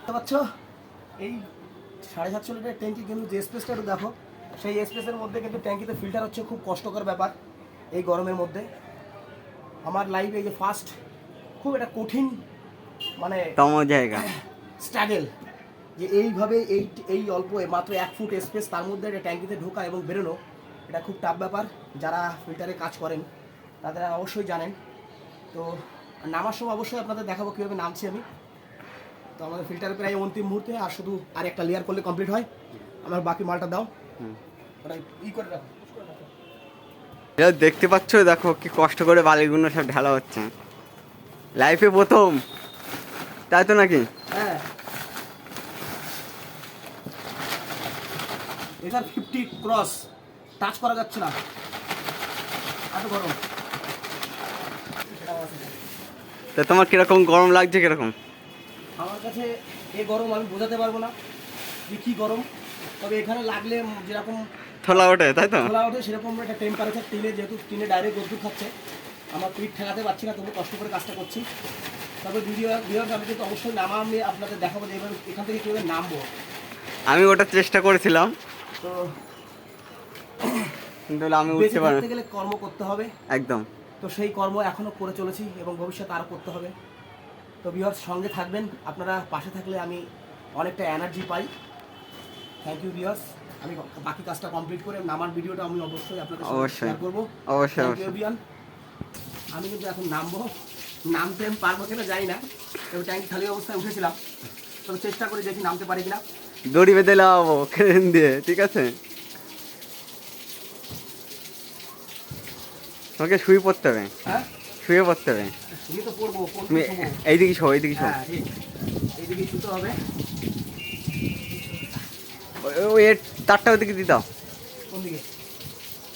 দেখতে পাচ্ছ এই 750 লিটার ট্যাঙ্কি কিন্তু যে স্পেসটা একটু দেখো, সেই স্পেসের মধ্যে কিন্তু ট্যাঙ্কিতে ফিল্টার হচ্ছে খুব কষ্টকর ব্যাপার এই গরমের মধ্যে। আমার লাইফে এই যে ফার্স্ট খুব একটা কঠিন মানে জায়গা স্ট্রাগল, যে এইভাবে এই অল্প মাত্র 1 ফুট স্পেস তার মধ্যে একটা ট্যাঙ্কিতে ঢোকা এবং বেরোনো, এটা খুব টাফ ব্যাপার। যারা ফিল্টারে কাজ করেন তারা অবশ্যই জানেন। তো নামার সময় অবশ্যই আপনাদের দেখাবো কীভাবে নামছি আমি। তো আমাদের ফিল্টারে প্রায় অন্তিম মুহূর্তে, আর শুধু আর একটা লেয়ার করলে কমপ্লিট হয়। আমার বাকি মালটা দাও, ওটা করে রাখো। দেখতে পাচ্ছ, দেখো কি কষ্ট করে বালিগুলো সব ঢালা হচ্ছে, লাইফে প্রথম, তাই তো নাকি? হ্যাঁ, এটা 50 ক্রস, টাচ করা যাচ্ছে না, এত গরম। তা তোমার কিরকম গরম লাগছে? কিরকম? আমার কাছে এই গরম আমি বোঝাতে পারবো না যে কী গরম, তবে এখানে লাগলে যেরকম থলা ওঠে, তাই তো? খোলা ওঠে সেরকম একটা টেম্পারেচার। টিনে যেহেতু টিনে ডাইরেক্ট রোদ্দুর খাচ্ছে, আমার পিঠ ঠেকাতে পারছি না, তবু কষ্ট করে কাজটা করছি। তবে ভিডিও আমি কিন্তু অবশ্যই নামা আমি আপনাদের দেখাবো যে এবার এখান থেকে কীভাবে নামবো। আমি ওটা চেষ্টা করেছিলাম, তো কিন্তু আমি বেঁচে উঠতে পারি থাকতে গেলে কর্ম করতে হবে একদম। তো সেই কর্ম এখনও করে চলেছি এবং ভবিষ্যতে আরও করতে হবে। তো ভিউয়ার্স সঙ্গে থাকবেন, আপনারা পাশে থাকলে আমি অনেকটা এনার্জি পাই। Thank you viewers. আমি বাকি কাজটা কমপ্লিট করে নামার ভিডিওটা আমি অবশ্যই আপনাদের সাথে শেয়ার করবো। অবশ্যই থ্যাংক ইউ ভিউয়ার্স। আমি কিন্তু এখন নামবো, নামতে আমি পারবো কিনা জানি না, তবে ট্যাঙ্কি খালি অবস্থায় উঠেছিলাম, তবে চেষ্টা করে দেখি নামতে পারি কিনা। দড়ি বেঁধে লাগাবো ক্রেন দিয়ে, ঠিক আছে? তোমাকে শুয়ে পড়তে হবে। হ্যাঁ, শুয়ে পড়তে হবে। শুয়ে তো পড়বো, তুমি এইদিকে শো, এইদিকে শো। হ্যাঁ ঠিক, এইদিকে শুতে হবে। ওই এর তারটা ওইদিকে দিয়ে দাও। কোন দিকে?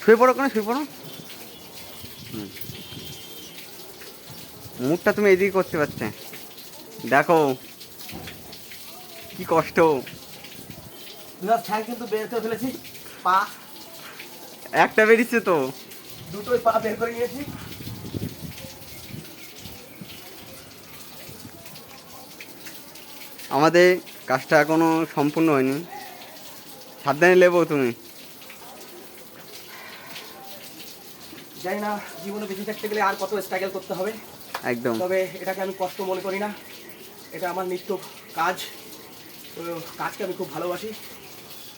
শুয়ে পড়ো, কেন শুয়ে পড়ো। মুখটা তুমি এইদিকে করতে পারছে, দেখো কি কষ্ট। ঠ্যাং কিন্তু বের করে ফেলেছি, পা একটা বেরিয়েছে তো, দুটোই পা বের করে নিয়েছি। আমাদের কাজটা এখনো সম্পূর্ণ হয়নি, সাবধানে লেবো তুমি। জানি না জীবনে বেঁচে থাকতে গেলে আর কত স্ট্রাগল করতে হবে, একদম। তবে এটাকে আমি কষ্ট মনে করি না, এটা আমার নিত্য কাজ। তো কাজকে আমি খুব ভালোবাসি।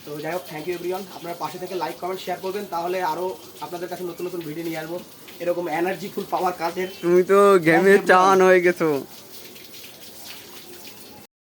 তো যাই হোক, থ্যাংক ইউ এভরিওয়ান। আপনারা পাশে থেকে লাইক কমেন্ট শেয়ার করবেন, তাহলে আরও আপনাদের কাছে নতুন নতুন ভিডিও নিয়ে আসবো এরকম এনার্জিফুল পাওয়ার কাজের। তুমি তো গেমে চান হয়ে গেছো।